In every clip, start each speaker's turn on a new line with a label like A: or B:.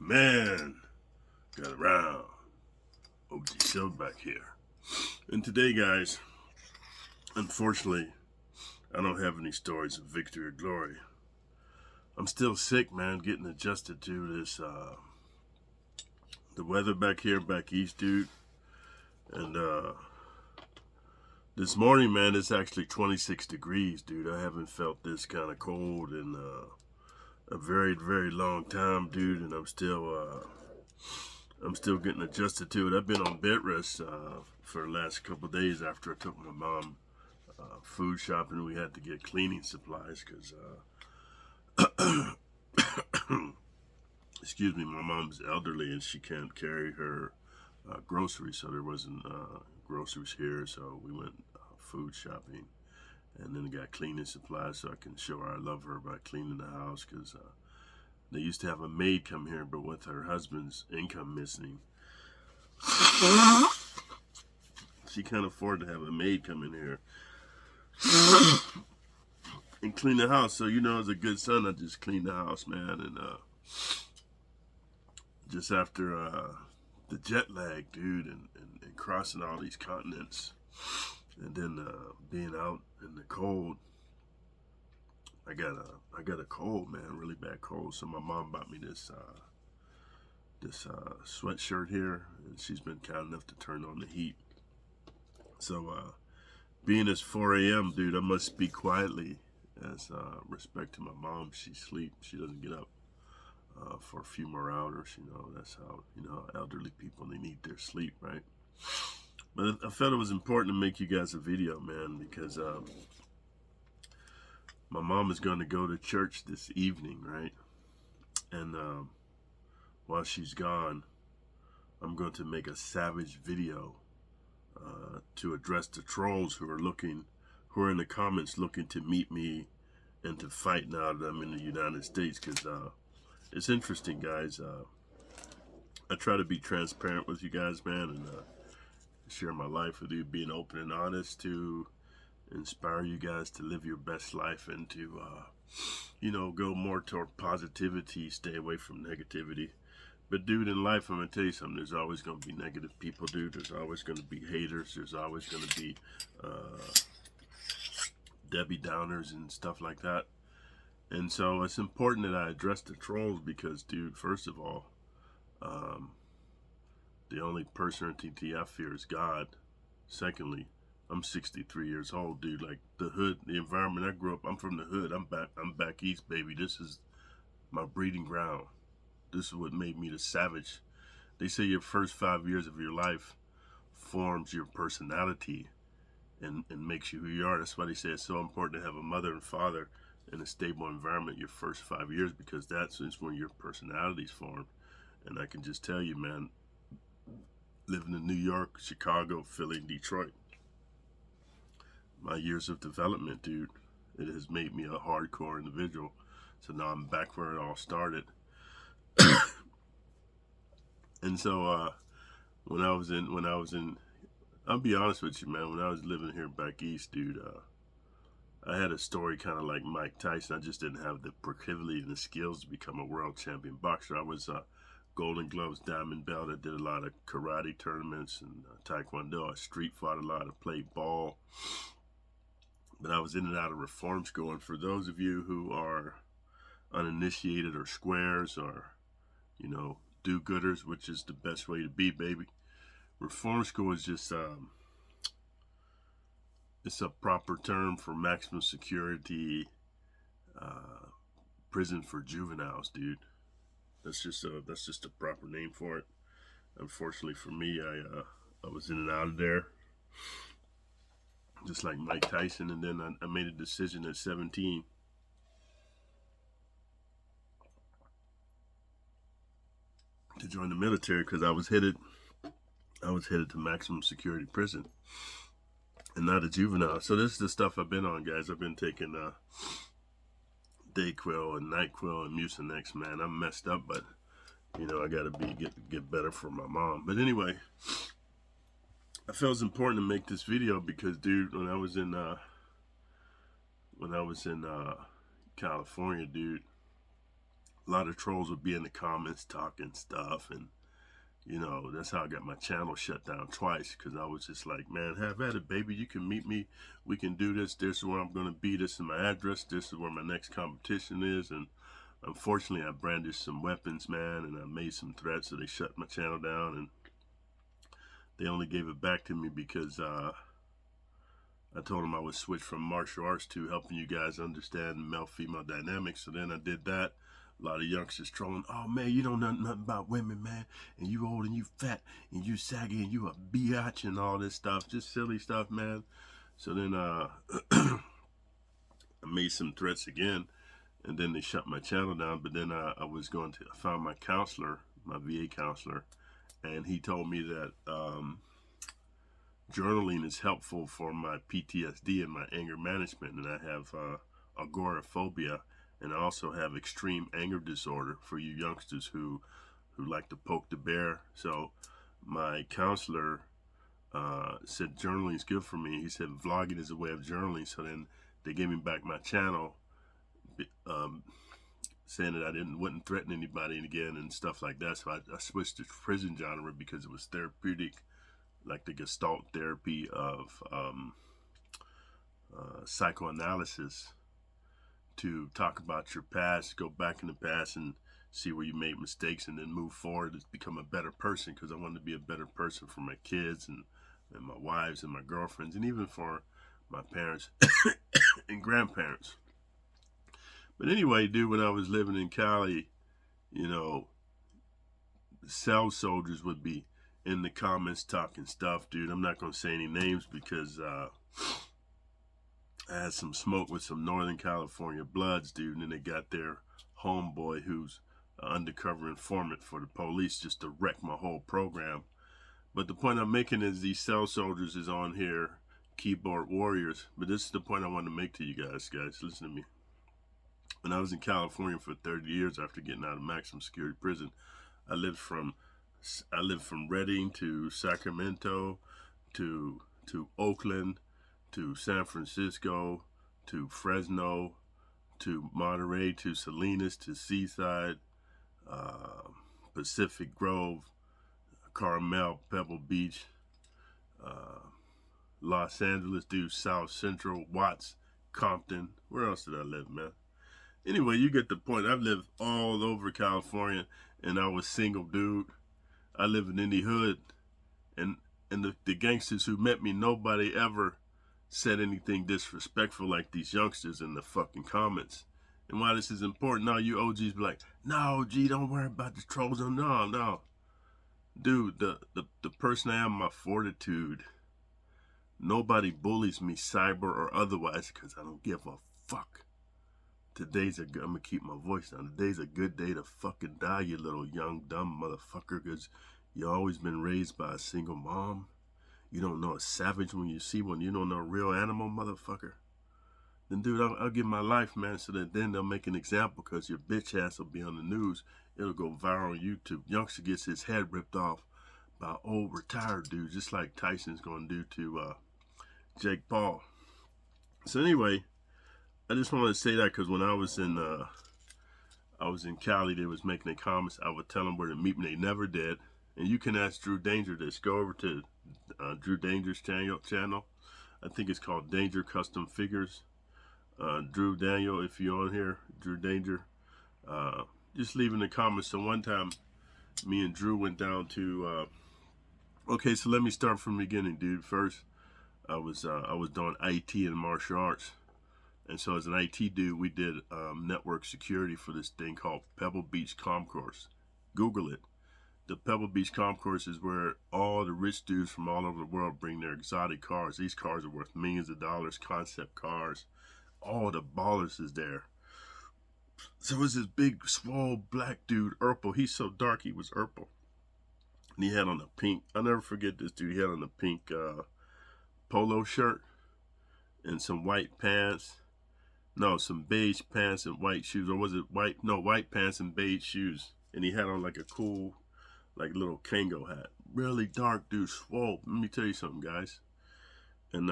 A: man, got around. OG Show back here. And today, guys, unfortunately, I don't have any stories of victory or glory. I'm still sick, man, getting adjusted to this, the weather back here, back east, dude. And, this morning, man, it's actually 26 degrees, dude. I haven't felt this kind of cold in, a very, very long time, dude, and I'm still getting adjusted to it. I've been on bed rest for the last couple of days after I took my mom food shopping. We had to get cleaning supplies because, excuse me, my mom's elderly and she can't carry her groceries, so there wasn't groceries here, so we went food shopping. And then got cleaning supplies so I can show her I love her by cleaning the house, because they used to have a maid come here, but with her husband's income missing, she can't afford to have a maid come in here and clean the house. So, you know, as a good son, I just cleaned the house, man. And just after the jet lag, dude, and crossing all these continents, and then being out in the cold, I got a cold, man, really bad cold. So my mom bought me this sweatshirt here, and she's been kind enough to turn on the heat. So being it's 4 a.m., dude, I must speak quietly as respect to my mom. She sleeps. She doesn't get up for a few more hours. You know, that's how, you know, elderly people, they need their sleep, right? But I felt it was important to make you guys a video, man, because my mom is going to go to church this evening, right? And while she's gone, I'm going to make a savage video to address the trolls who are in the comments looking to meet me and to fight now that I'm in the United States. Because it's interesting, guys. I try to be transparent with you guys, man, and share my life with you, being open and honest to inspire you guys to live your best life and to, you know, go more toward positivity, stay away from negativity. But, dude, in life, I'm going to tell you something. There's always going to be negative people, dude. There's always going to be haters. There's always going to be Debbie Downers and stuff like that. And so it's important that I address the trolls because, dude, first of all, the only person or entity I fear is God. Secondly, I'm 63 years old, dude. Like, the hood, the environment I grew up, I'm from the hood. I'm back east, baby. This is my breeding ground. This is what made me the savage. They say your first 5 years of your life forms your personality and makes you who you are. That's why they say it's so important to have a mother and father in a stable environment your first 5 years, because that's when your personality's formed. And I can just tell you, man, living in New York, Chicago, Philly, Detroit, my years of development, dude, it has made me a hardcore individual. So now I'm back where it all started. And so when I was in, I'll be honest with you, man, when I was living here back east, dude, I had a story kind of like Mike Tyson. I just didn't have the proclivity and the skills to become a world champion boxer. I was Golden Gloves, Diamond Belt. I did a lot of karate tournaments and taekwondo. I street fought a lot. I played ball. But I was in and out of reform school. And for those of you who are uninitiated or squares or, you know, do-gooders, which is the best way to be, baby, reform school is just, it's a proper term for maximum security prison for juveniles, dude. That's just a proper name for it. Unfortunately for me, I was in and out of there, just like Mike Tyson. And then I made a decision at 17 to join the military because I was headed to maximum security prison and not a juvenile. So this is the stuff I've been on, guys. I've been taking Dayquil and NyQuil and Mucinex, man. I'm messed up, but you know, I gotta get better for my mom. But anyway, I felt it was important to make this video because, dude, when I was in California, dude, a lot of trolls would be in the comments talking stuff, and you know, that's how I got my channel shut down twice, because I was just like, man, have at it, baby. You can meet me. We can do this. This is where I'm going to be. This is my address. This is where my next competition is. And unfortunately, I brandished some weapons, man, and I made some threats, so they shut my channel down. And they only gave it back to me because I told them I would switch from martial arts to helping you guys understand male-female dynamics. So then I did that. A lot of youngsters trolling, oh man, you don't know nothing about women, man, and you old and you fat and you saggy and you a biatch and all this stuff, just silly stuff, man. So then I made some threats again, and then they shut my channel down. But then I found my counselor, my VA counselor, and he told me that journaling is helpful for my PTSD and my anger management, and I have agoraphobia, and I also have extreme anger disorder for you youngsters who like to poke the bear. So my counselor said journaling is good for me. He said vlogging is a way of journaling. So then they gave me back my channel, saying that I wouldn't threaten anybody again and stuff like that. So I switched to prison genre because it was therapeutic, like the Gestalt therapy of psychoanalysis, to talk about your past, go back in the past and see where you made mistakes, and then move forward to become a better person, because I wanted to be a better person for my kids and my wives and my girlfriends, and even for my parents and grandparents. But anyway, dude, when I was living in Cali, you know, cell soldiers would be in the comments talking stuff, dude. I'm not going to say any names because I had some smoke with some Northern California Bloods, dude, and then they got their homeboy who's an undercover informant for the police just to wreck my whole program. But the point I'm making is these cell soldiers is on here, keyboard warriors. But this is the point I want to make to you guys. Guys, listen to me. When I was in California for 30 years after getting out of maximum security prison, I lived from Redding to Sacramento to Oakland to San Francisco to Fresno to Monterey to Salinas to Seaside, Pacific Grove, Carmel, Pebble Beach, Los Angeles, dude, South Central, Watts, Compton. Where else did I live, man? Anyway, you get the point. I've lived all over California, and I was single, dude. I live in any hood, and the gangsters who met me, nobody ever said anything disrespectful like these youngsters in the fucking comments. And why this is important, now you OGs be like, no, G, don't worry about the trolls. No. Dude, the person I am, my fortitude. Nobody bullies me, cyber or otherwise, because I don't give a fuck. I'm gonna keep my voice down. Today's a good day to fucking die, you little young dumb motherfucker, because you always been raised by a single mom. You don't know a savage when you see one. You don't know a real animal, motherfucker. Then, dude, I'll give my life, man, so that then they'll make an example, because your bitch ass will be on the news. It'll go viral on YouTube. Youngster gets his head ripped off by an old retired dude, just like Tyson's going to do to Jake Paul. So anyway, I just wanted to say that because when I was in Cali, they was making the comments. I would tell them where to meet me. They never did. And you can ask Drew Danger this. Go over to Drew Danger's channel. I think it's called Danger Custom Figures. Drew Daniel, if you're on here, Drew Danger. Just leave in the comments. So one time, me and Drew went down to. Okay, so let me start from the beginning, dude. First, I was doing IT and martial arts. And so as an IT dude, we did network security for this thing called Pebble Beach Concourse. Google it. The Pebble Beach Concourse is where all the rich dudes from all over the world bring their exotic cars. These cars are worth millions of dollars, concept cars. All the ballers is there. So it was this big, swole black dude, Urkel. He's so dark, he was Urkel. And he had on a pink, I'll never forget this dude. He had on a pink polo shirt and some white pants. No, some beige pants and white shoes. Or was it white? No, white pants and beige shoes. And he had on like a cool, like little Kango hat. Really dark dude, swole. Let me tell you something, guys. And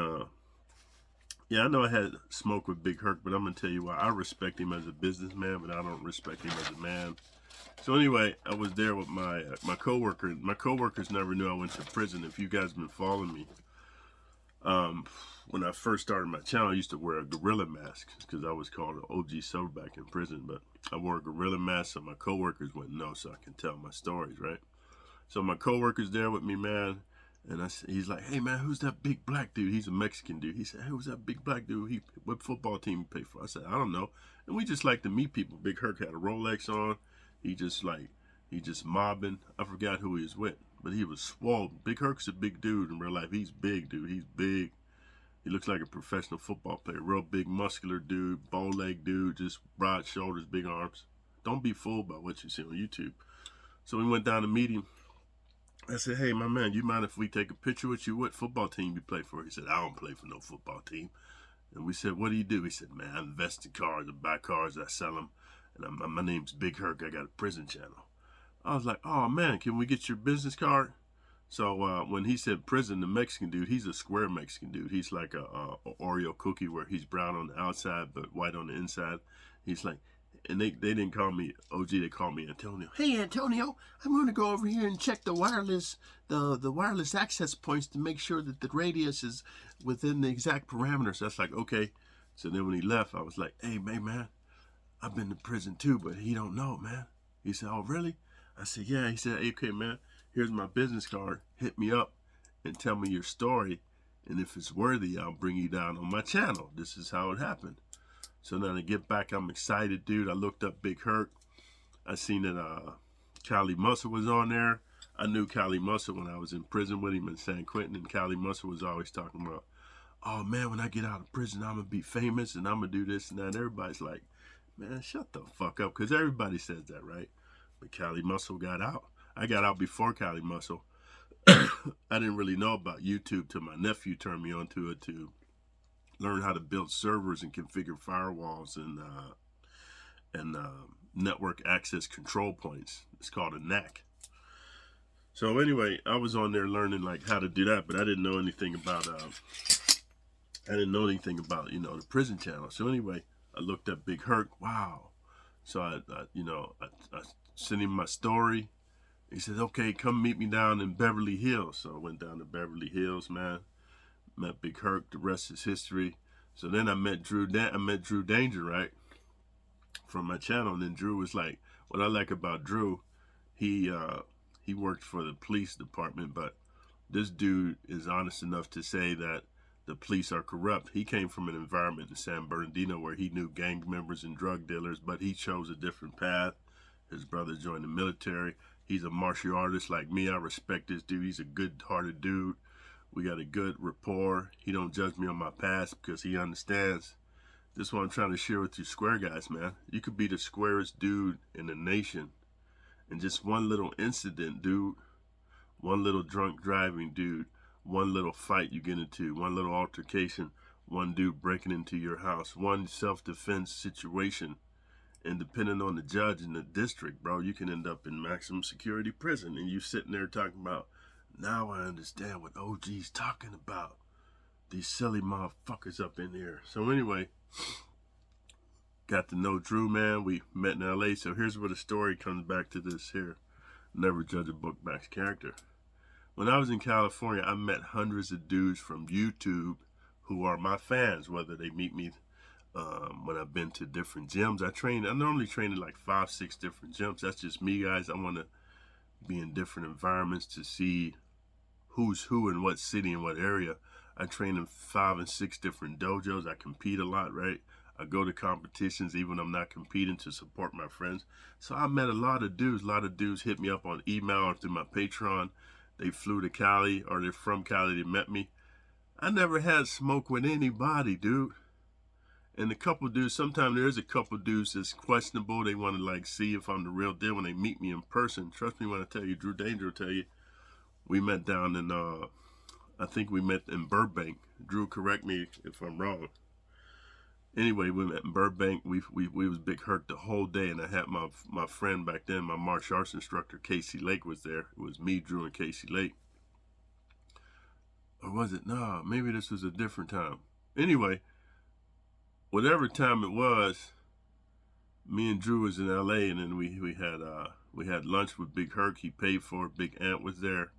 A: Yeah, I know I had smoke with Big Herc, but I'm gonna tell you why. I respect him as a businessman, but I don't respect him as a man. So anyway, I was there with my coworker. My coworkers never knew I went to prison. If you guys been following me, when I first started my channel, I used to wear a gorilla mask because I was called an OG silverback in prison. But I wore a gorilla mask so my coworkers wouldn't know, so I can tell my stories, right? So my coworker's there with me, man. And he's like, hey, man, who's that big black dude? He's a Mexican dude. He said, hey, who's that big black dude? What football team he play for? I said, I don't know. And we just like to meet people. Big Herc had a Rolex on. He just mobbing. I forgot who he was with, but he was swollen. Big Herc's a big dude in real life. He's big, dude. He's big. He looks like a professional football player. Real big, muscular dude, bow leg dude, just broad shoulders, big arms. Don't be fooled by what you see on YouTube. So we went down to meet him. I said, hey, my man, you mind if we take a picture with you? What football team you play for? He said, I don't play for no football team. And we said, what do you do? He said, man, I invest in cars. I buy cars. I sell them. And my name's Big Herc. I got a prison channel. I was like, oh, man, can we get your business card? So when he said prison, the Mexican dude, he's a square Mexican dude. He's like a Oreo cookie where he's brown on the outside but white on the inside. He's like, and they didn't call me OG, they called me Antonio. Hey Antonio, I'm going to go over here and check the wireless access points to make sure that the radius is within the exact parameters. That's like, okay. So then when he left, I was like, hey man, I've been to prison too, but he don't know, man. He said, oh really? I said, yeah. He said, hey, okay, man, here's my business card. Hit me up and tell me your story. And if it's worthy, I'll bring you down on my channel. This is how it happened. So now to get back, I'm excited, dude. I looked up Big Herc. I seen that Cali Muscle was on there. I knew Cali Muscle when I was in prison with him in San Quentin, and Cali Muscle was always talking about, oh man, when I get out of prison, I'm gonna be famous and I'm gonna do this and that. And everybody's like, man, shut the fuck up, because everybody says that, right? But Cali Muscle got out. I got out before Cali Muscle. I didn't really know about YouTube till my nephew turned me onto it to learn how to build servers and configure firewalls and network access control points. It's called a NAC. So anyway, I was on there learning like how to do that, but I didn't know anything about the prison channel. So anyway, I looked up Big Herc. Wow. So I sent him my story. He said, okay, come meet me down in Beverly Hills. So I went down to Beverly Hills, man. Met Big Herc. The rest is history. So then I met Drew Danger, right, from my channel. And then Drew was like, what I like about Drew, he worked for the police department, but this dude is honest enough to say that the police are corrupt. He came from an environment in San Bernardino where he knew gang members and drug dealers, but he chose a different path. His brother joined the military. He's a martial artist like me. I respect this dude. He's a good-hearted dude. We got a good rapport. He don't judge me on my past because he understands. This is what I'm trying to share with you square guys, man. You could be the squarest dude in the nation, and just one little incident, dude, one little drunk driving, dude, one little fight you get into, one little altercation, one dude breaking into your house, one self-defense situation, and depending on the judge in the district, bro, you can end up in maximum security prison. And you sitting there talking about, now I understand what OG's talking about. These silly motherfuckers up in here. So anyway, got to know Drew, man. We met in LA. So here's where the story comes back to this here. Never judge a book by its character. When I was in California, I met hundreds of dudes from YouTube who are my fans, whether they meet me when I've been to different gyms. I normally train in like 5-6 different gyms. That's just me, guys. I want to be in different environments to see who's who in what city and what area. I train in 5 and 6 different dojos. I compete a lot, right? I go to competitions even when I'm not competing to support my friends. So I met a lot of dudes. A lot of dudes hit me up on email or through my Patreon. They flew to Cali or they're from Cali. They met me. I never had smoke with anybody, dude. And a couple dudes, sometimes there's a couple dudes that's questionable. They want to like see if I'm the real deal when they meet me in person. Trust me when I tell you, Drew Danger will tell you. We met down in, I think we met in Burbank. Drew, correct me if I'm wrong. Anyway, we met in Burbank. We was Big Herc the whole day, and I had my friend back then, my martial arts instructor, Casey Lake, was there. It was me, Drew, and Casey Lake. Or was it? No, maybe this was a different time. Anyway, whatever time it was, me and Drew was in L.A. and then we had lunch with Big Herc. He paid for it. Big Ant was there.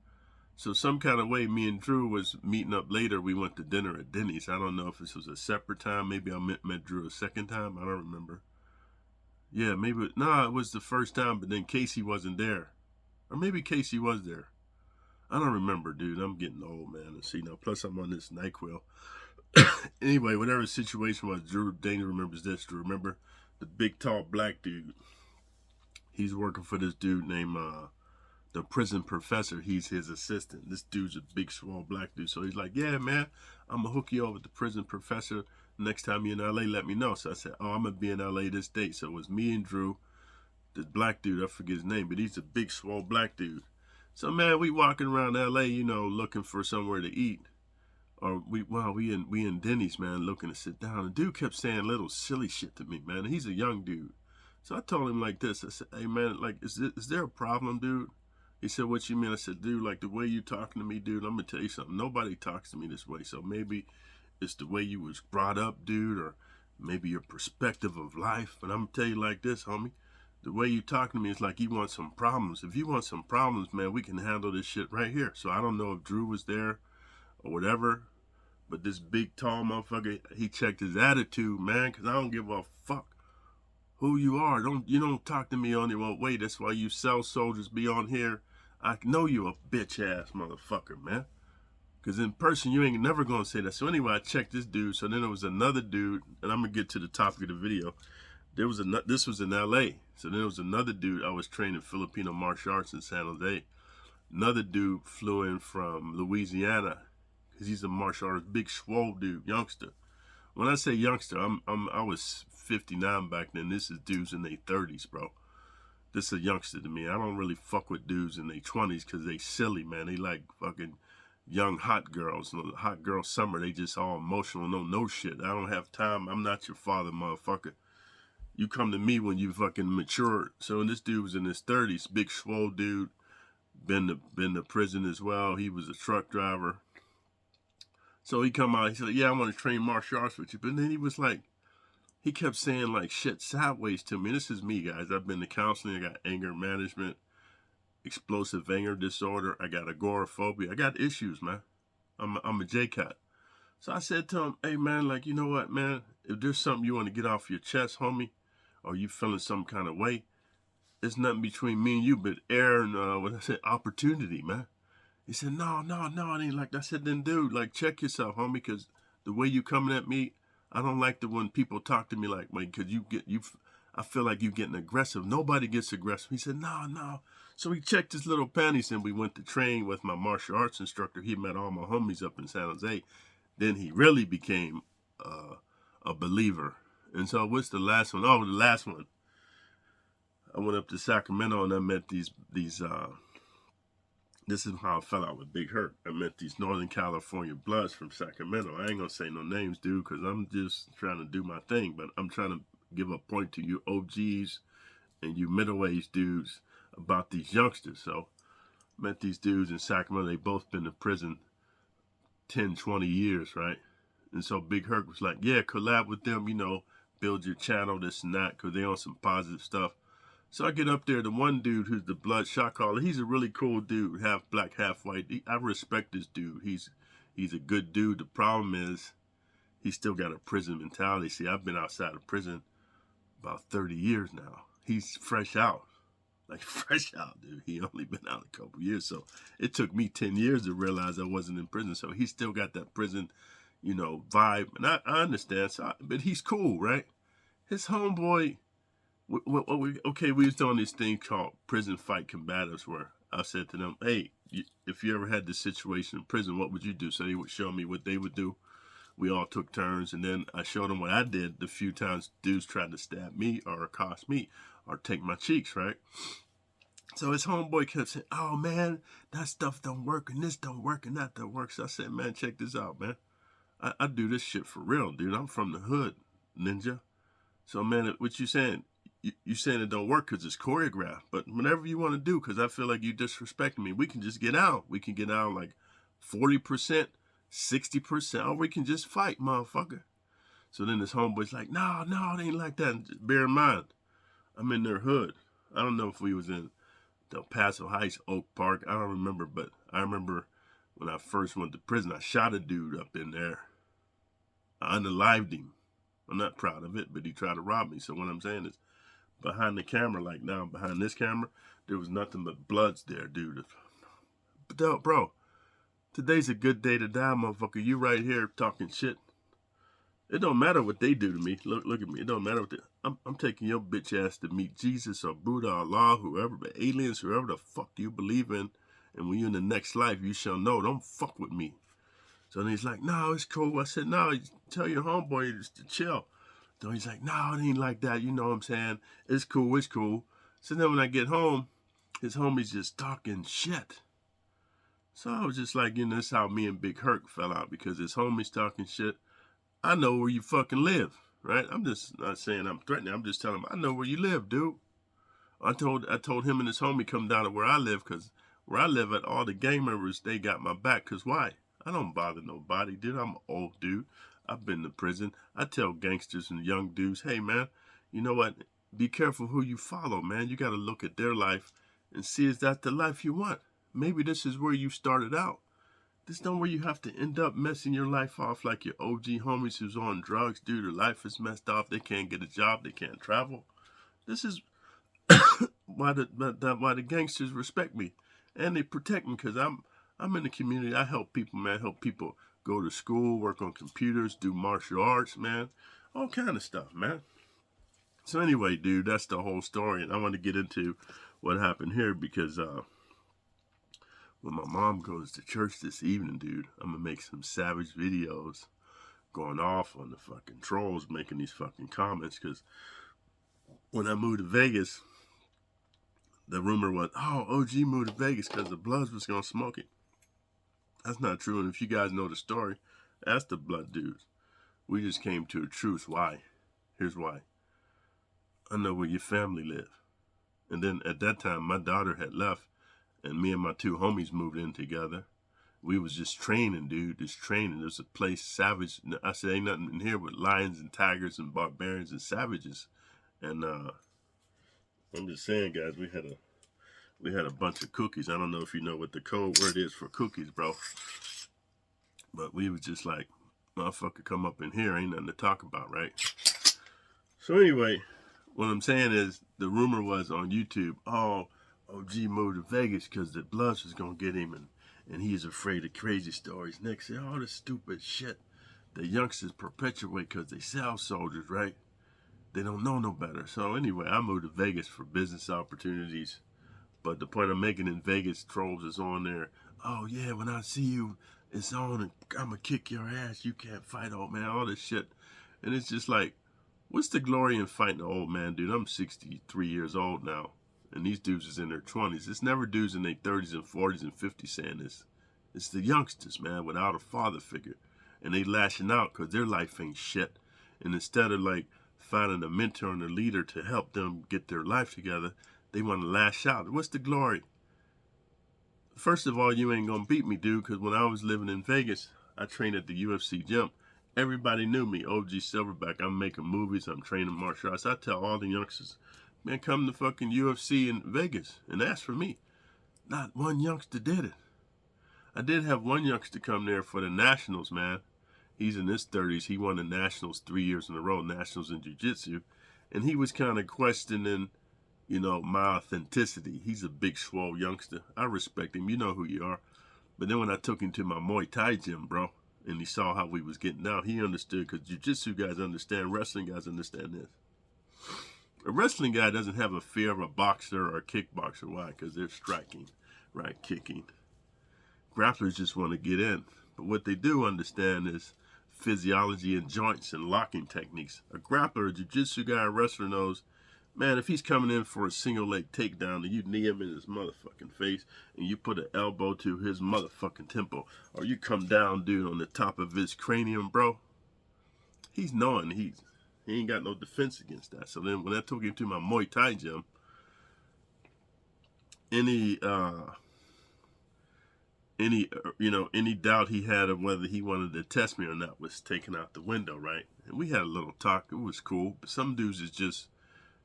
A: So some kind of way, me and Drew was meeting up later. We went to dinner at Denny's. I don't know if this was a separate time. Maybe I met Drew a second time. I don't remember. Yeah, maybe. No, it was the first time, but then Casey wasn't there. Or maybe Casey was there. I don't remember, dude. I'm getting old, man. And see, now, plus I'm on this NyQuil. Anyway, whatever the situation was, Drew Dana remembers this. Drew, remember the big, tall, black dude? He's working for this dude named the prison professor. He's his assistant. This dude's a big, small black dude. So he's like, yeah, man, I'm going to hook you over with the prison professor. Next time you're in L.A., let me know. So I said, oh, I'm going to be in L.A. this date. So it was me and Drew, this black dude, I forget his name, but he's a big, small black dude. So, man, we walking around L.A., you know, looking for somewhere to eat. Or we in Denny's, man, looking to sit down. The dude kept saying little silly shit to me, man. He's a young dude. So I told him like this. I said, hey, man, like, is there a problem, dude? He said, what you mean? I said, dude, like the way you talking to me, dude, I'm going to tell you something. Nobody talks to me this way. So maybe it's the way you was brought up, dude, or maybe your perspective of life. But I'm going to tell you like this, homie. The way you talking to me is like you want some problems. If you want some problems, man, we can handle this shit right here. So I don't know if Drew was there or whatever, but this big, tall motherfucker, he checked his attitude, man, because I don't give a fuck who you are. You don't talk to me on your own way. That's why you sell soldiers be on here. I know you a bitch ass motherfucker, man. Because in person, you ain't never going to say that. So anyway, I checked this dude. So then there was another dude, and I'm going to get to the topic of the video. This was in L.A. So then there was another dude. I was training Filipino martial arts in San Jose. Another dude flew in from Louisiana because he's a martial artist, big swole dude, youngster. When I say youngster, I was 59 back then. This is dudes in their 30s, bro. This is a youngster to me. I don't really fuck with dudes in their 20s because they silly, man. They like fucking young hot girls. You know, hot girl summer, they just all emotional, no shit. I don't have time. I'm not your father, motherfucker. You come to me when you fucking matured. So this dude was in his 30s, big swole dude, been to prison as well. He was a truck driver. So he come out, he said, yeah, I want to train martial arts with you. But then he was like, he kept saying like shit sideways to me. This is me, guys. I've been to counseling. I got anger management, explosive anger disorder. I got agoraphobia. I got issues, man. I'm a J-Cat. So I said to him, hey, man, like, you know what, man? If there's something you want to get off your chest, homie, or you feeling some kind of way, there's nothing between me and you but air and, what I said, opportunity, man. He said, no, it ain't like that. I said, then, dude, like, check yourself, homie, because the way you coming at me, I don't like the when people talk to me like, because I feel like you getting aggressive. Nobody gets aggressive. He said, no. So he checked his little panties and we went to train with my martial arts instructor. He met all my homies up in San Jose. Then he really became a believer. And so what's the last one? Oh, the last one. I went up to Sacramento and I met these this is how I fell out with Big Hurt. I met these Northern California bloods from Sacramento. I ain't gonna say no names, dude, because I'm just trying to do my thing. But I'm trying to give a point to you OGs and you middle-aged dudes about these youngsters. So met these dudes in Sacramento. They both been to prison 10, 20 years, right? And so Big Hurt was like, yeah, collab with them, you know, build your channel, this and that, because they on some positive stuff. So I get up there, the one dude who's the blood shot caller, he's a really cool dude, half black, half white. I respect this dude. He's a good dude. The problem is he's still got a prison mentality. See, I've been outside of prison about 30 years now. He's fresh out. Like fresh out, dude. He only been out a couple years. So it took me 10 years to realize I wasn't in prison. So he still got that prison, you know, vibe. And I understand. So but he's cool, right? His homeboy, we was doing this thing called prison fight combatives where I said to them, hey, if you ever had this situation in prison, what would you do? So they would show me what they would do. We all took turns, and then I showed them what I did the few times dudes tried to stab me or accost me or take my cheeks, right? So his homeboy kept saying, oh, man, that stuff don't work, and this don't work, and that don't work. So I said, man, check this out, man. I do this shit for real, dude. I'm from the hood, ninja. So, man, what you saying? You saying it don't work because it's choreographed. But whatever you want to do, because I feel like you disrespecting me, we can just get out. We can get out like 40%, 60%, or we can just fight, motherfucker. So then this homeboy's like, no, it ain't like that. And just bear in mind, I'm in their hood. I don't know if we was in Del Paso Heights, Oak Park. I don't remember, but I remember when I first went to prison, I shot a dude up in there. I unalived him. I'm not proud of it, but he tried to rob me. So what I'm saying is, behind the camera, like now, behind this camera, there was nothing but bloods there, dude. But bro, today's a good day to die, motherfucker. You right here talking shit. It don't matter what they do to me. Look at me. It don't matter what I'm taking your bitch ass to meet Jesus or Buddha or Allah, whoever, but aliens, whoever the fuck you believe in. And when you're in the next life, you shall know. Don't fuck with me. So then he's like, no, it's cool. I said, no, tell your homeboy just to chill. So he's like, no, it ain't like that. You know what I'm saying? It's cool. It's cool. So then when I get home, his homie's just talking shit. So I was just like, that's how me and Big Herc fell out, because his homie's talking shit. I know where you fucking live, right? I'm just not saying I'm threatening. I'm just telling him, I know where you live, dude. I told him and his homie come down to where I live, because where I live at, all the gang members, they got my back. Because why? I don't bother nobody, dude. I'm an old dude. I've been to prison. I tell gangsters and young dudes, hey, man, you know what? Be careful who you follow, man. You got to look at their life and see, is that the life you want? Maybe this is where you started out. This not where you have to end up messing your life off like your OG homies who's on drugs, dude. Their life is messed off. They can't get a job. They can't travel. This is why the gangsters respect me, and they protect me, because I'm in the community. I help people, man. Help people go to school, work on computers, do martial arts, man. All kind of stuff, man. So anyway, dude, that's the whole story, and I want to get into what happened here, because when my mom goes to church this evening, dude, I'm going to make some savage videos going off on the fucking trolls, making these fucking comments, because when I moved to Vegas, the rumor was, oh, OG moved to Vegas because the Bloods was going to smoke it. That's not true, and if you guys know the story, ask the Blood dudes. We just came to a truce. Why? Here's why. I know where your family live. And then at that time, my daughter had left, and me and my two homies moved in together. We was just training, dude, just training. There's a place, savage. I said, ain't nothing in here but lions and tigers and barbarians and savages. And I'm just saying, guys, we had a bunch of cookies. I don't know if you know what the code word is for cookies, bro. But we was just like, motherfucker, come up in here, ain't nothing to talk about, right? So anyway, what I'm saying is, the rumor was on YouTube, oh, OG moved to Vegas because the Bloods was going to get him, and he's afraid of crazy stories. Next, say all this stupid shit the youngsters perpetuate because they sell soldiers, right? They don't know no better. So anyway, I moved to Vegas for business opportunities. But the point I'm making, in Vegas, trolls is on there. Oh, yeah, when I see you, it's on, and I'm going to kick your ass. You can't fight, old man, all this shit. And it's just like, what's the glory in fighting an old man, dude? I'm 63 years old now, and these dudes is in their 20s. It's never dudes in their 30s and 40s and 50s saying this. It's the youngsters, man, without a father figure. And they lashing out because their life ain't shit. And instead of, like, finding a mentor and a leader to help them get their life together, they want to lash out. What's the glory? First of all, you ain't going to beat me, dude, because when I was living in Vegas, I trained at the UFC gym. Everybody knew me, OG Silverback. I'm making movies. I'm training martial arts. I tell all the youngsters, man, come to fucking UFC in Vegas and ask for me. Not one youngster did it. I did have one youngster come there for the Nationals, man. He's in his 30s. He won the Nationals 3 years in a row, Nationals in Jiu-Jitsu. And he was kind of questioning, my authenticity. He's a big, swole youngster. I respect him. You know who you are. But then when I took him to my Muay Thai gym, bro, and he saw how we was getting down, he understood, because Jiu-Jitsu guys understand, wrestling guys understand this. A wrestling guy doesn't have a fear of a boxer or a kickboxer. Why? Because they're striking, right? Kicking. Grapplers just want to get in. But what they do understand is physiology and joints and locking techniques. A grappler, a jiu-jitsu guy, a wrestler knows, man, if he's coming in for a single leg takedown and you knee him in his motherfucking face and you put an elbow to his motherfucking temple, or you come down, dude, on the top of his cranium, bro, he's knowing he ain't got no defense against that. So then when I took him to my Muay Thai gym, any any doubt he had of whether he wanted to test me or not was taken out the window, right? And we had a little talk. It was cool. But some dudes is just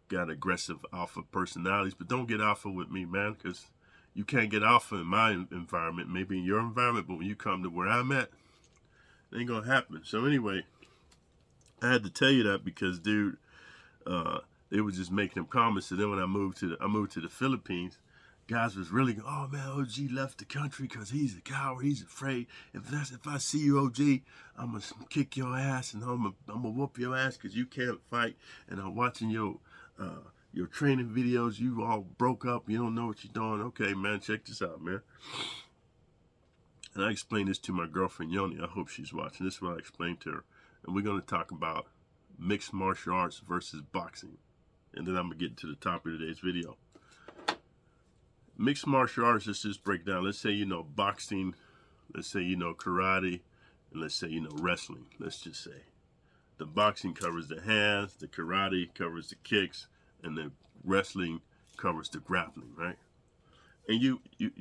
A: got aggressive alpha personalities, but don't get alpha with me, man, because you can't get alpha in my environment, maybe in your environment, but when you come to where I'm at, it ain't gonna happen. So anyway, I had to tell you that because, dude, they was just making them comments. And then when I moved to the Philippines, guys was really going, oh man, OG left the country because he's a coward. He's afraid. If I see you, OG, I'm gonna kick your ass and I'm gonna whoop your ass because you can't fight. And I'm watching your training videos. You all broke up. You don't know what you're doing. Okay, man, check this out, man. And I explained this to my girlfriend Yoni. I hope she's watching. This is what I explained to her. And we're going to talk about mixed martial arts versus boxing. And then I'm going to get into the topic of today's video. Mixed martial arts, let's just break down. Let's say you know boxing, let's say you know karate, and let's say you know wrestling. Let's just say. The boxing covers the hands, the karate covers the kicks, and the wrestling covers the grappling, right? And you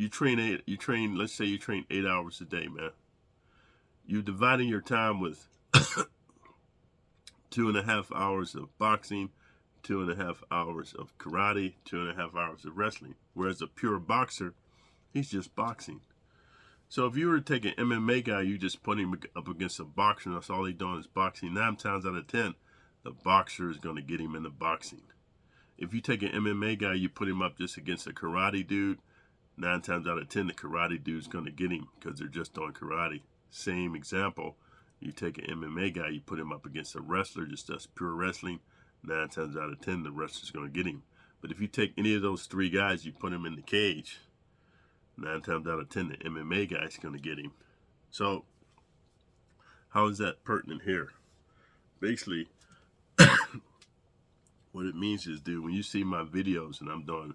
A: train, let's say you train 8 hours a day, man. You're dividing your time with 2.5 hours of boxing, 2.5 hours of karate, 2.5 hours of wrestling. Whereas a pure boxer, he's just boxing. So if you were to take an MMA guy, you just put him up against a boxer, and that's all he's doing is boxing. 9 times out of 10, the boxer is going to get him in the boxing. If you take an MMA guy, you put him up just against a karate dude, 9 times out of 10, the karate dude's going to get him because they're just doing karate. Same example, you take an MMA guy, you put him up against a wrestler, just does pure wrestling, 9 times out of 10, the wrestler's going to get him. But if you take any of those 3 guys, you put him in the cage, 9 times out of 10, the MMA guy's going to get him. So, how is that pertinent here? Basically, what it means is, dude, when you see my videos and I'm doing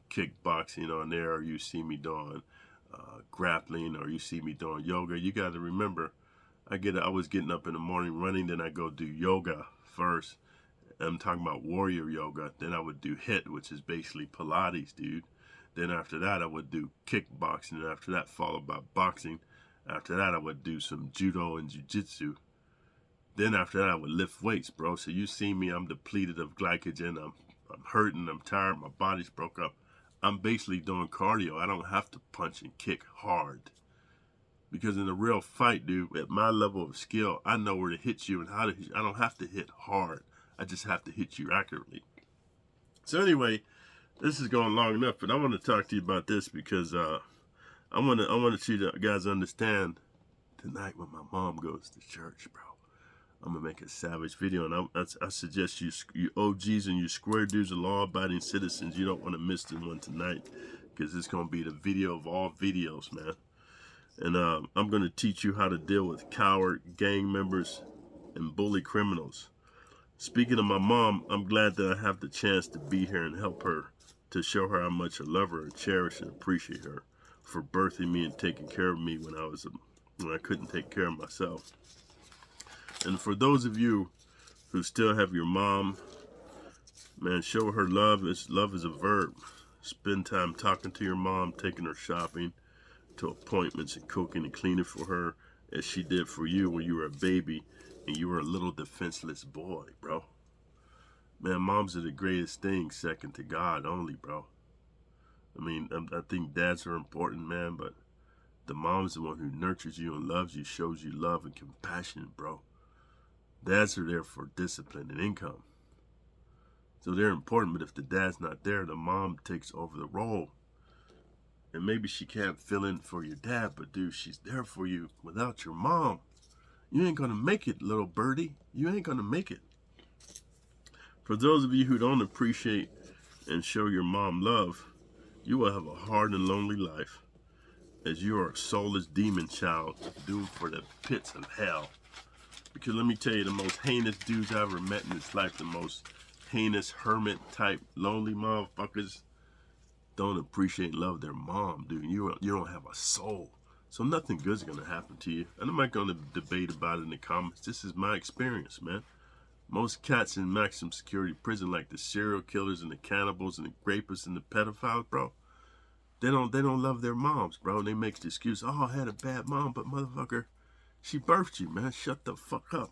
A: kickboxing on there, or you see me doing grappling, or you see me doing yoga, you got to remember, I was getting up in the morning running, then I go do yoga first. I'm talking about warrior yoga. Then I would do HIIT, which is basically Pilates, dude. Then after that, I would do kickboxing, and after that, followed by boxing. After that, I would do some judo and jiu-jitsu. Then after that, I would lift weights, bro. So you see me, I'm depleted of glycogen. I'm hurting, I'm tired, my body's broke up. I'm basically doing cardio. I don't have to punch and kick hard. Because in a real fight, dude, at my level of skill, I know where to hit you and how to hit you. I don't have to hit hard. I just have to hit you accurately. So anyway, this is going long enough, but I want to talk to you about this because I want you guys to understand tonight when my mom goes to church, bro. I'm going to make a savage video, and I suggest you OGs and you square dudes and law-abiding citizens, you don't want to miss this one tonight, because it's going to be the video of all videos, man. And I'm going to teach you how to deal with coward gang members and bully criminals. Speaking of my mom, I'm glad that I have the chance to be here and help her, to show her how much I love her and cherish and appreciate her for birthing me and taking care of me when I couldn't take care of myself. And for those of you who still have your mom, man, show her love. Love is a verb. Spend time talking to your mom, taking her shopping, to appointments, and cooking and cleaning for her as she did for you when you were a baby and you were a little defenseless boy, bro. Man, moms are the greatest thing, second to God only, bro. I mean, I think dads are important, man, but the mom's the one who nurtures you and loves you, shows you love and compassion, bro. Dads are there for discipline and income. So they're important, but if the dad's not there, the mom takes over the role. And maybe she can't fill in for your dad, but dude, she's there for you. Without your mom, you ain't gonna make it, little birdie. You ain't gonna make it. For those of you who don't appreciate and show your mom love, you will have a hard and lonely life, as you are a soulless demon child doomed for the pits of hell. Because let me tell you, the most heinous dudes I ever met in this life, the most heinous hermit type lonely motherfuckers, don't appreciate and love their mom, dude. You don't have a soul. So nothing good's gonna happen to you. And I'm not gonna debate about it in the comments. This is my experience, man. Most cats in maximum security prison, like the serial killers and the cannibals and the rapists and the pedophiles, bro, They don't love their moms, bro. And they make the excuse, oh, I had a bad mom, but motherfucker, she birthed you, man. Shut the fuck up.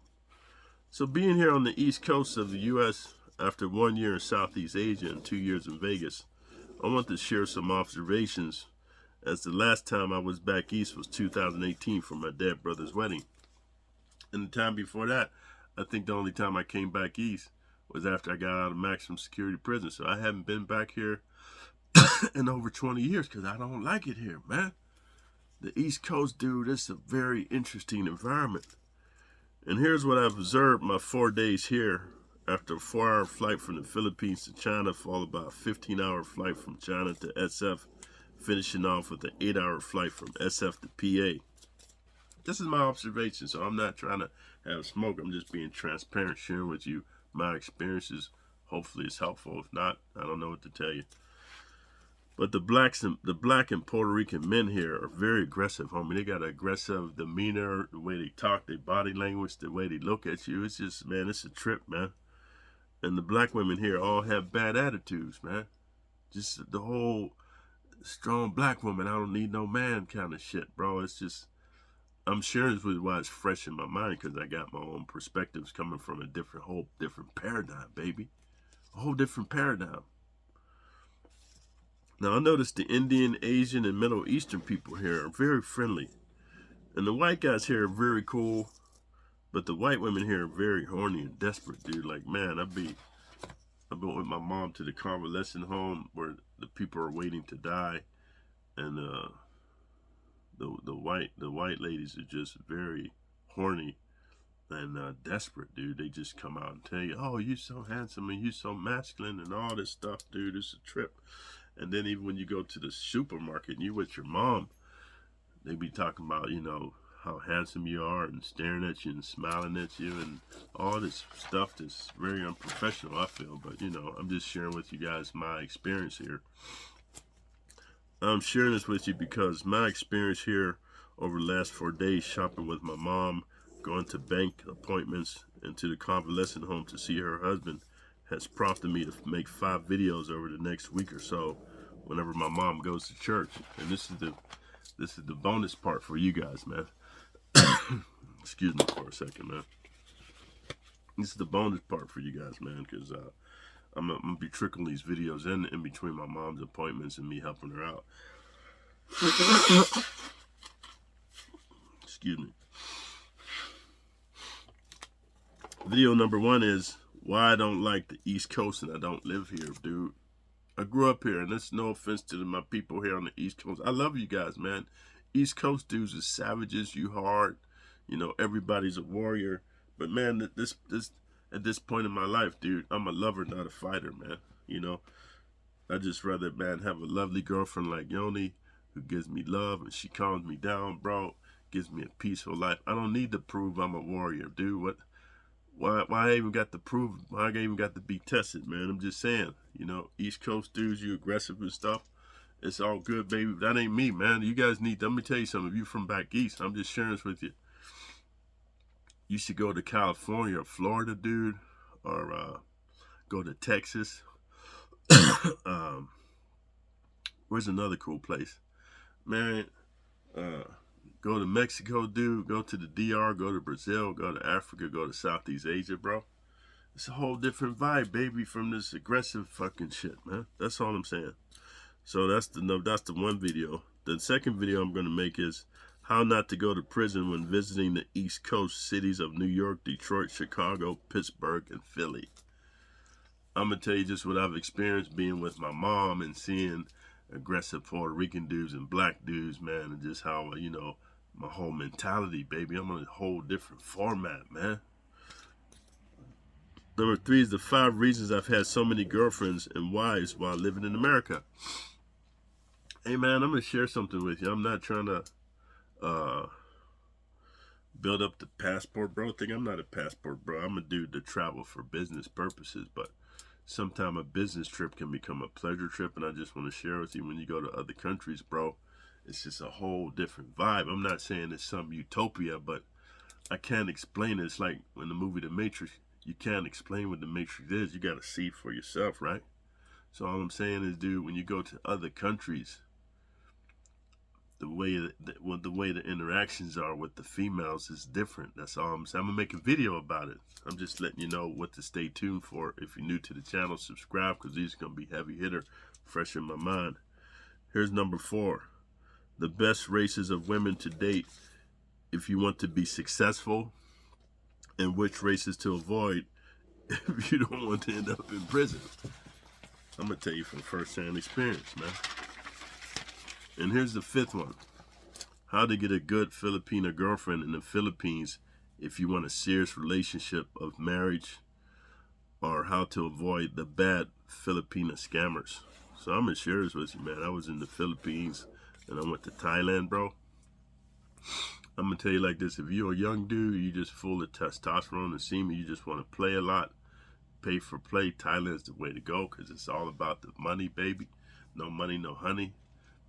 A: So being here on the East Coast of the U.S. after 1 year in Southeast Asia and 2 years in Vegas, I want to share some observations, as the last time I was back east was 2018 for my dad brother's wedding. And the time before that, I think the only time I came back east was after I got out of maximum security prison. So I haven't been back here in over 20 years because I don't like it here, man. The East Coast, dude, it's a very interesting environment. And here's what I've observed my 4 days here after a 4-hour flight from the Philippines to China, followed by a 15-hour flight from China to SF, finishing off with an 8-hour flight from SF to PA. This is my observation, so I'm not trying to have smoke. I'm just being transparent, sharing with you my experiences. Hopefully it's helpful. If not, I don't know what to tell you. But the black and Puerto Rican men here are very aggressive, homie. They got an aggressive demeanor, the way they talk, their body language, the way they look at you. It's just, man, it's a trip, man. And the black women here all have bad attitudes, man. Just the whole strong black woman, I don't need no man kind of shit, bro. It's just, I'm sharing this with why it's fresh in my mind, because I got my own perspectives coming from a whole different paradigm, baby. A whole different paradigm. Now, I noticed the Indian, Asian, and Middle Eastern people here are very friendly. And the white guys here are very cool, but the white women here are very horny and desperate, dude. Like, man, I've been with my mom to the convalescent home where the people are waiting to die, and the white ladies are just very horny and desperate, dude. They just come out and tell you, oh, you so handsome and you so masculine and all this stuff, dude. It's a trip. And then even when you go to the supermarket and you with your mom, they be talking about, how handsome you are and staring at you and smiling at you and all this stuff that's very unprofessional, I feel. But, I'm just sharing with you guys my experience here. I'm sharing this with you because my experience here over the last 4 days shopping with my mom, going to bank appointments and to the convalescent home to see her husband has prompted me to make 5 videos over the next week or so whenever my mom goes to church. And this is the bonus part for you guys, man. Excuse me for a second, man. This is the bonus part for you guys, man, because I'm gonna be trickling these videos in between my mom's appointments and me helping her out. Excuse me. Video number 1 is why I don't like the East Coast and I don't live here, dude. I grew up here, and that's no offense to my people here on the East Coast. I love you guys, man. East Coast dudes are savages. You hard. Everybody's a warrior. But man, at this point in my life, dude, I'm a lover, not a fighter, man. I just rather, man, have a lovely girlfriend like Yoni who gives me love and she calms me down, bro. Gives me a peaceful life. I don't need to prove I'm a warrior, dude. What? Why I even got to prove? Why I even got to be tested, man? I'm just saying, East Coast dudes, you aggressive and stuff. It's all good, baby. That ain't me, man. You guys let me tell you something. If you from back east, I'm just sharing this with you. You should go to California or Florida, dude, or go to Texas. Where's another cool place? Man, go to Mexico, dude. Go to the DR, go to Brazil, go to Africa, go to Southeast Asia, bro. It's a whole different vibe, baby, from this aggressive fucking shit, man. That's all I'm saying. So that's the one video. The second video I'm going to make is how not to go to prison when visiting the East Coast cities of New York, Detroit, Chicago, Pittsburgh, and Philly. I'm going to tell you just what I've experienced being with my mom and seeing aggressive Puerto Rican dudes and black dudes, man, and just how, my whole mentality, baby. I'm on a whole different format, man. Number 3 is the 5 reasons I've had so many girlfriends and wives while living in America. Hey, man, I'm going to share something with you. I'm not trying to build up the passport bro thing. I'm not a passport bro. I'm a dude that travel for business purposes, but sometimes a business trip can become a pleasure trip, and I just want to share with you, when you go to other countries, bro, it's just a whole different vibe. I'm not saying it's some utopia, but I can't explain it. It's like in the movie The Matrix, you can't explain what the Matrix is. You got to see for yourself, right? So all I'm saying is, dude, when you go to other countries, the way the interactions are with the females is different. That's all I'm saying. I'm gonna make a video about it. I'm just letting you know what to stay tuned for. If you're new to the channel, subscribe, because these are gonna be heavy hitter, fresh in my mind. Here's number 4: the best races of women to date if you want to be successful, and which races to avoid if you don't want to end up in prison. I'm gonna tell you from first-hand experience, man. And here's the 5th one: how to get a good Filipina girlfriend in the Philippines if you want a serious relationship of marriage, or how to avoid the bad Filipina scammers. So I'm serious with you, man. I was in the Philippines and I went to Thailand, bro. I'm gonna tell you like this: if you're a young dude, you just full of testosterone and semen, you just want to play a lot, pay for play, Thailand's the way to go, because it's all about the money, baby. No money, no honey.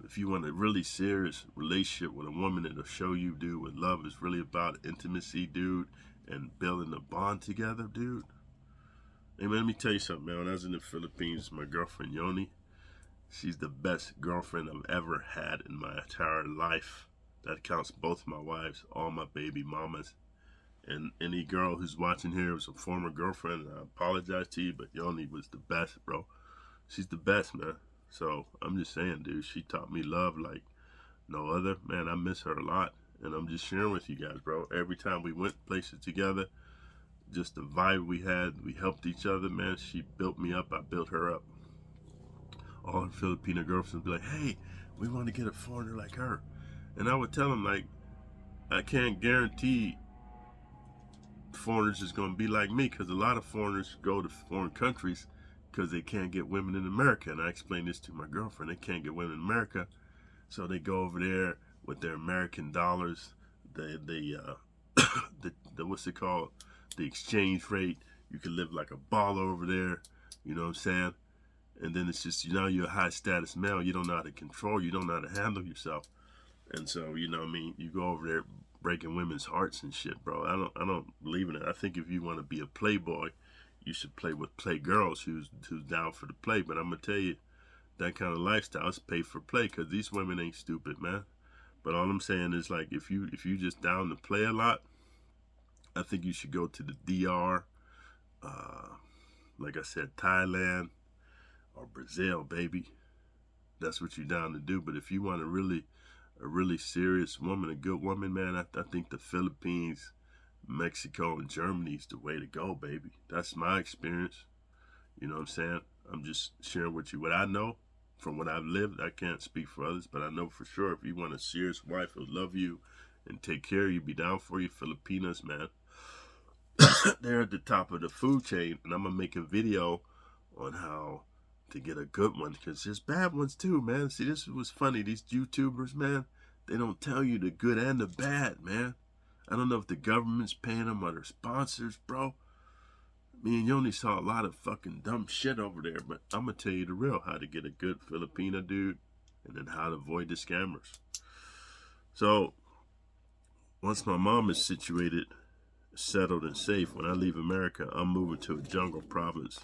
A: If you want a really serious relationship with a woman that'll show you, dude, what love is really about, intimacy, dude, and building a bond together, dude. Hey, man, let me tell you something, man. When I was in the Philippines, my girlfriend, Yoni, she's the best girlfriend I've ever had in my entire life. That counts both my wives, all my baby mamas. And any girl who's watching here was a former girlfriend, and I apologize to you, but Yoni was the best, bro. She's the best, man. So I'm just saying, dude, she taught me love like no other. Man, I miss her a lot. And I'm just sharing with you guys, bro. Every time we went places together, just the vibe we had, we helped each other, man. She built me up, I built her up. All her Filipino girlfriends would be like, hey, we want to get a foreigner like her. And I would tell them, like, I can't guarantee foreigners is going to be like me, because a lot of foreigners go to foreign countries because they can't get women in America. And I explained this to my girlfriend: they can't get women in America, so they go over there with their American dollars, the what's it called, the exchange rate. You can live like a baller over there, you know what I'm saying? And then it's just, you're a high status male, you don't know how to control, you don't know how to handle yourself. And so, you know what I mean, you go over there breaking women's hearts and shit, bro. I don't believe in it. I think if you want to be a playboy, you should play with playgirls who's down for the play. But I'm gonna tell you, that kind of lifestyle is pay for play, because these women ain't stupid, man. But all I'm saying is, like, if you just down to play a lot, I think you should go to the DR, like I said, Thailand or Brazil, baby. That's what you're down to do. But if you want a really serious woman, a good woman, man, I think the Philippines, Mexico, and Germany is the way to go, baby. That's my experience. You know what I'm saying? I'm just sharing with you what I know from what I've lived. I can't speak for others, but I know for sure if you want a serious wife who'll love you and take care of you, be down for you, Filipinas, man, they're at the top of the food chain. And I'm going to make a video on how to get a good one, because there's bad ones too, man. See, this was funny. These YouTubers, man, they don't tell you the good and the bad, man. I don't know if the government's paying them or their sponsors, bro. Me and Yoni saw a lot of fucking dumb shit over there, but I'm gonna tell you the real, how to get a good Filipina dude, and then how to avoid the scammers. So once my mom is situated, settled, and safe, when I leave America, I'm moving to a jungle province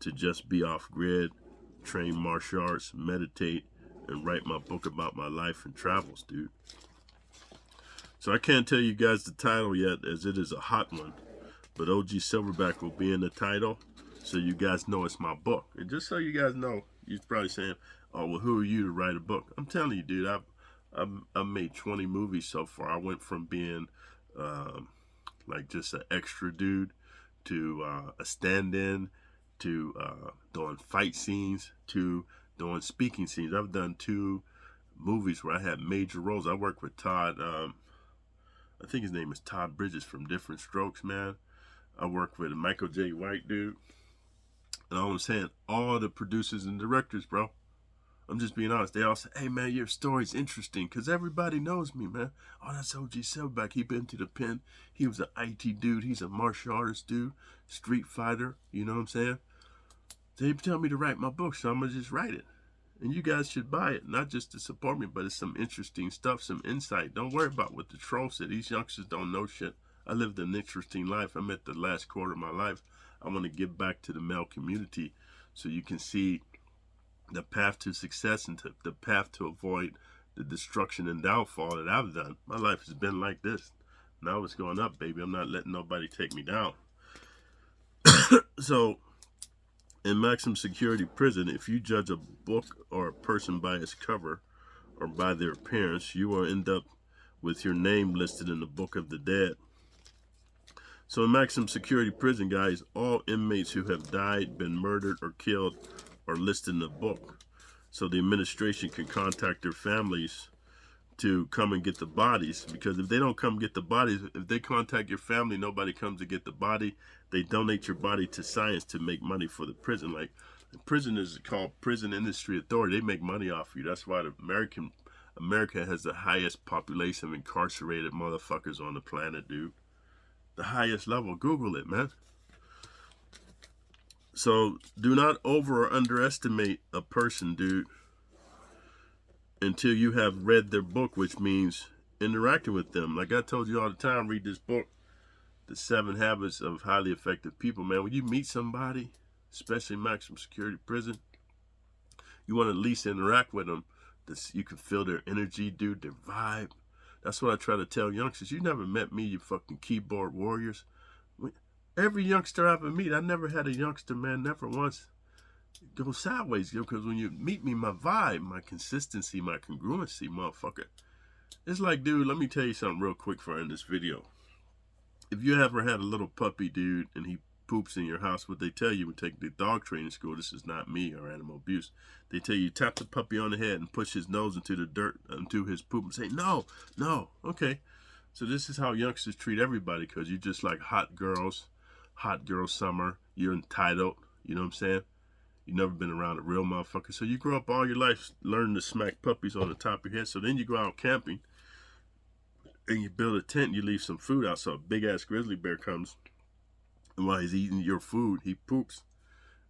A: to just be off grid, train martial arts, meditate, and write my book about my life and travels, dude. So I can't tell you guys the title yet, as it is a hot one, but OG Silverback will be in the title, so you guys know it's my book. And just so you guys know, you're probably saying, oh, well, who are you to write a book? I'm telling you, dude, I've made 20 movies so far. I went from being like just an extra dude to a stand-in, to doing fight scenes, to doing speaking scenes. I've done 2 movies where I had major roles. I worked with Todd, I think his name is Todd Bridges from Different Strokes, man. I worked with a Michael J. White dude. And all I'm saying, all the producers and directors, bro, I'm just being honest, they all say, hey, man, your story's interesting, because everybody knows me, man. Oh, that's OG Silverback. He been to the pen. He was an IT dude. He's a martial artist dude, street fighter. You know what I'm saying? They tell me to write my book, so I'm going to just write it. And you guys should buy it, not just to support me, but it's some interesting stuff, some insight. Don't worry about what the troll said. These youngsters don't know shit. I lived an interesting life. I'm at the last quarter of my life. I want to give back to the male community so you can see the path to success and the path to avoid the destruction and downfall that I've done. My life has been like this. Now it's going up, baby. I'm not letting nobody take me down. So, in maximum security prison, if you judge a book or a person by its cover or by their appearance, you will end up with your name listed in the book of the dead. So in maximum security prison, guys, all inmates who have died, been murdered, or killed are listed in the book. So the administration can contact their families to come and get the bodies, because if they don't come get the bodies, if they contact your family, nobody comes to get the body, they donate your body to science to make money for the prison. Like, the prison is called Prison Industry Authority. They make money off you. That's why America has the highest population of incarcerated motherfuckers on the planet, dude. The highest level. Google it, man. So do not over or underestimate a person, dude, until you have read their book, which means interacting with them. Like I told you all the time, read this book, The 7 Habits of Highly Effective People. Man, when you meet somebody, especially maximum security prison, you want to at least interact with them. You can feel their energy, dude, their vibe. That's what I try to tell youngsters. You never met me, you fucking keyboard warriors. Every youngster I ever meet, I never had a youngster, man, never once go sideways, because when you meet me, my vibe, my consistency, my congruency, motherfucker. It's like, dude, let me tell you something real quick for in this video. If you ever had a little puppy, dude, and he poops in your house, what they tell you when take the dog training school, this is not me or animal abuse, they tell you tap the puppy on the head and push his nose into the dirt, into his poop, and say, no, no, okay. So this is how youngsters treat everybody, because you're just like hot girl summer, you're entitled, you know what I'm saying? You've never been around a real motherfucker. So you grow up all your life learning to smack puppies on the top of your head. So then you go out camping and you build a tent and you leave some food out. So a big ass grizzly bear comes, and while he's eating your food, he poops.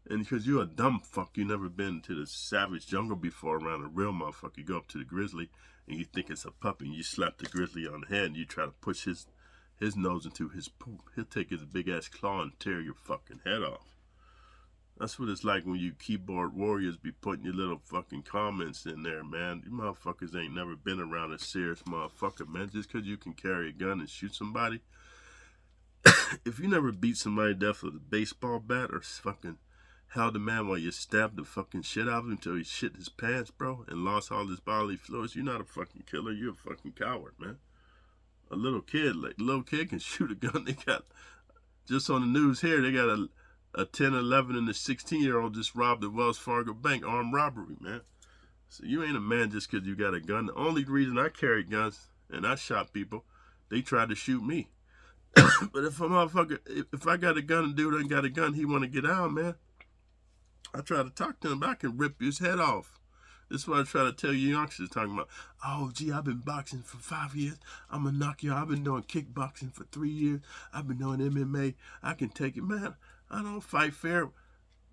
A: And because you're a dumb fuck, you never been to the savage jungle before around a real motherfucker, you go up to the grizzly and you think it's a puppy, and you slap the grizzly on the head and you try to push his nose into his poop. He'll take his big ass claw and tear your fucking head off. That's what it's like when you keyboard warriors be putting your little fucking comments in there, man. You motherfuckers ain't never been around a serious motherfucker, man. Just because you can carry a gun and shoot somebody. If you never beat somebody to death with a baseball bat or fucking held a man while you stabbed the fucking shit out of him until he shit his pants, bro, and lost all his bodily fluids, you're not a fucking killer. You're a fucking coward, man. A little kid can shoot a gun. They got, just on the news here, they got a 10, 11, and a 16-year-old just robbed the Wells Fargo bank, armed robbery, man. So you ain't a man just because you got a gun. The only reason I carry guns and I shot people, they tried to shoot me. But if a motherfucker, if I got a gun and dude ain't got a gun, he want to get out, man, I try to talk to him, I can rip his head off. This is what I try to tell you youngsters, talking about, oh, gee, I've been boxing for 5 years. I'm going to knock you out. I've been doing kickboxing for 3 years. I've been doing MMA. I can take it. Man, I don't fight fair.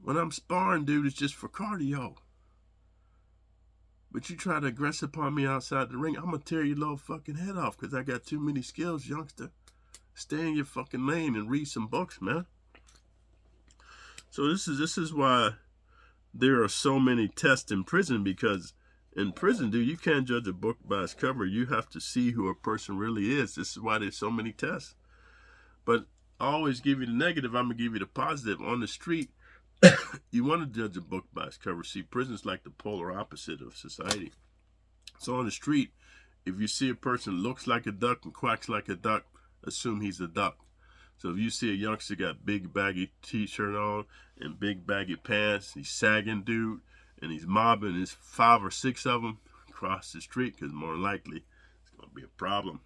A: When I'm sparring, dude, it's just for cardio. But you try to aggress upon me outside the ring, I'm going to tear your little fucking head off because I got too many skills, youngster. Stay in your fucking lane and read some books, man. So this is why there are so many tests in prison, because in prison, dude, you can't judge a book by its cover. You have to see who a person really is. This is why there's so many tests. But I always give you the negative. I'm going to give you the positive. On the street, you want to judge a book by its cover. See, prison's like the polar opposite of society. So on the street, if you see a person looks like a duck and quacks like a duck, assume he's a duck. So if you see a youngster got big baggy t-shirt on and big baggy pants, he's sagging, dude, and he's mobbing, there's 5 or 6 of them across the street, because more likely it's going to be a problem.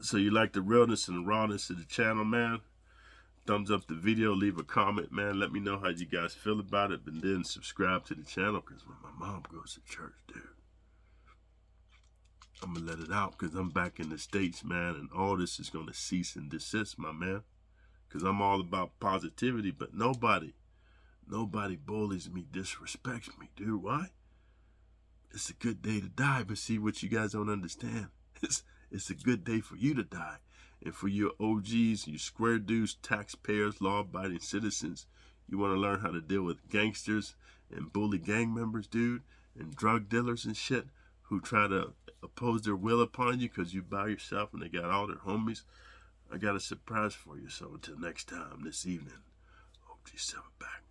A: So you like the realness and the rawness of the channel, man? Thumbs up the video, leave a comment, man. Let me know how you guys feel about it, and then subscribe to the channel, because when my mom goes to church, dude, I'm going to let it out, because I'm back in the States, man, and all this is going to cease and desist, my man, because I'm all about positivity, but nobody bullies me, disrespects me, dude. Why? It's a good day to die, but see, what you guys don't understand, it's a good day for you to die, and for your OGs, your square dudes, taxpayers, law-abiding citizens, you want to learn how to deal with gangsters and bully gang members, dude, and drug dealers and shit, who try to oppose their will upon you because you by yourself and they got all their homies, I got a surprise for you. So until next time, this evening, hope to see you back.